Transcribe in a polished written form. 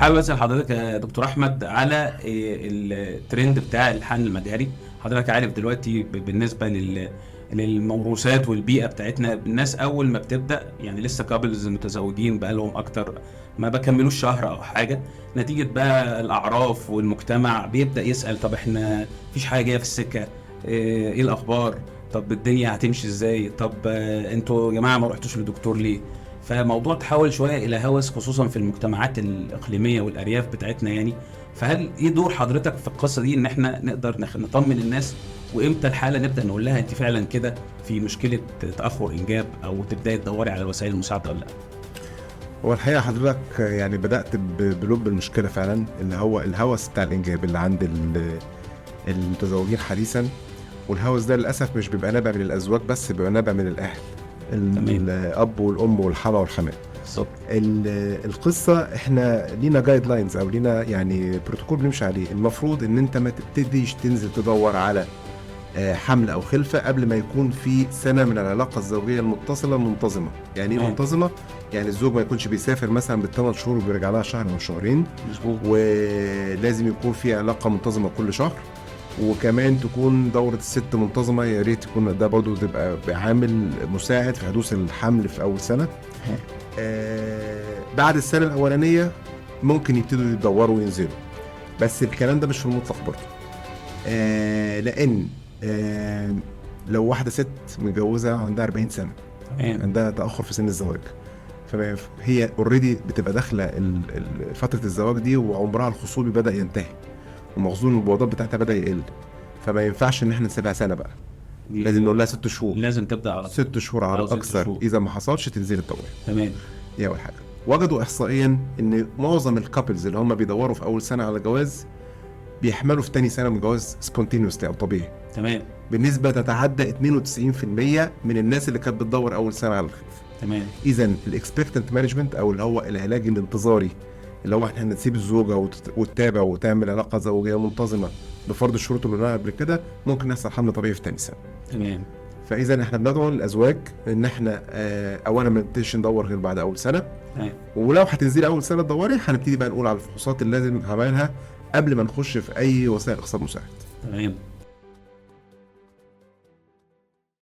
حابب اسال حضرتك يا دكتور احمد على الترند بتاع الحقن المجهري. حضرتك عارف دلوقتي بالنسبه للموروثات والبيئه بتاعتنا، الناس اول ما بتبدا يعني لسه كابلز متزوجين بقى لهم اكتر ما بكملوش شهر او حاجه، نتيجه بقى الاعراف والمجتمع بيبدا يسال طب احنا مفيش حاجه جايه في السكه، ايه الاخبار، طب الدنيا هتمشي ازاي، طب انتوا يا جماعه ما رحتوش للدكتور ليه؟ فموضوع تحول شويه الى هوس خصوصا في المجتمعات الاقليميه والارياف بتاعتنا يعني. فهل ايه دور حضرتك في القصه دي ان احنا نقدر نطمن الناس، وامتى الحاله نبدا نقول لها انت فعلا كده في مشكله تاخر انجاب او تبداي تدوري على وسائل المساعده ولا لا؟ هو الحقيقة حضرتك يعني بدأت بلب المشكلة فعلا، اللي هو الهوس بتاع الإنجاب اللي عند المتزوجين حديثا. والهوس ده للأسف مش بيبقى نابع من الأزواج بس، بيبقى نابع من الأهل، الأب والأم والحما والحمات. القصة احنا لينا جايد لاينز او لينا يعني بروتوكول بنمشي عليه. المفروض ان انت ما تبتديش تنزل تدور على حمل او خلفه قبل ما يكون في سنه من العلاقه الزوجيه المتصله منتظمه. يعني ايه منتظمه؟ يعني الزوج ما يكونش بيسافر مثلا بالثمان شهور وبيرجع لها شهر او شهرين. مظبوط. ولازم يكون في علاقه منتظمه كل شهر، وكمان تكون دورة الست منتظمة. يا ريت يكون ده برضو تبقى بعامل مساعد في حدوث الحمل في أول سنة. بعد السنة الأولانية ممكن يبتدوا يدوروا وينزلوا، بس الكلام ده مش في المطلق برضو. لأن لو واحدة ست متجوزة عندها 40 سنة عندها تأخر في سن الزواج، فهي اوريدي بتبقى داخلة فترة الزواج دي وعمرها الخصوبي بدأ ينتهي ومخزون البويضات بتاعتها بدأ يقل، فما ينفعش ان احنا نسيبها سنة بقى. لازم نقول لها 6 شهور، لازم تبدا على 6 شهور على اكثر. اذا ما حصلش تنزل الدورة. تمام. دي اول حاجة. وجدوا احصائيا ان معظم الكابلز اللي هم بيدوروا في اول سنة على جواز بيحملوا في تاني سنة من جواز سبونتينيوسلي او طبيعي. تمام. بالنسبة تتعدى 92% من الناس اللي كانت بتدور اول سنة على الخلفة. تمام. اذا الاكسبكتنت مانجمنت او اللي هو العلاج الانتظاري، اللي هو احنا نسيب الزوجه وتتابع وتعمل علاقه زوجيه منتظمه بفرض الشروط اللي قلناها قبل كده، ممكن يحصل حمل طبيعي في تاني سنه. تمام. فاذا احنا بندعو للازواج ان احنا اولا ما نبتديش ندور غير بعد اول سنه. ولو هتنزلي اول سنه تدوري هنبتدي بقى نقول على الفحوصات اللي لازم نعملها قبل ما نخش في اي وسائل اقصاء مساعد. تمام.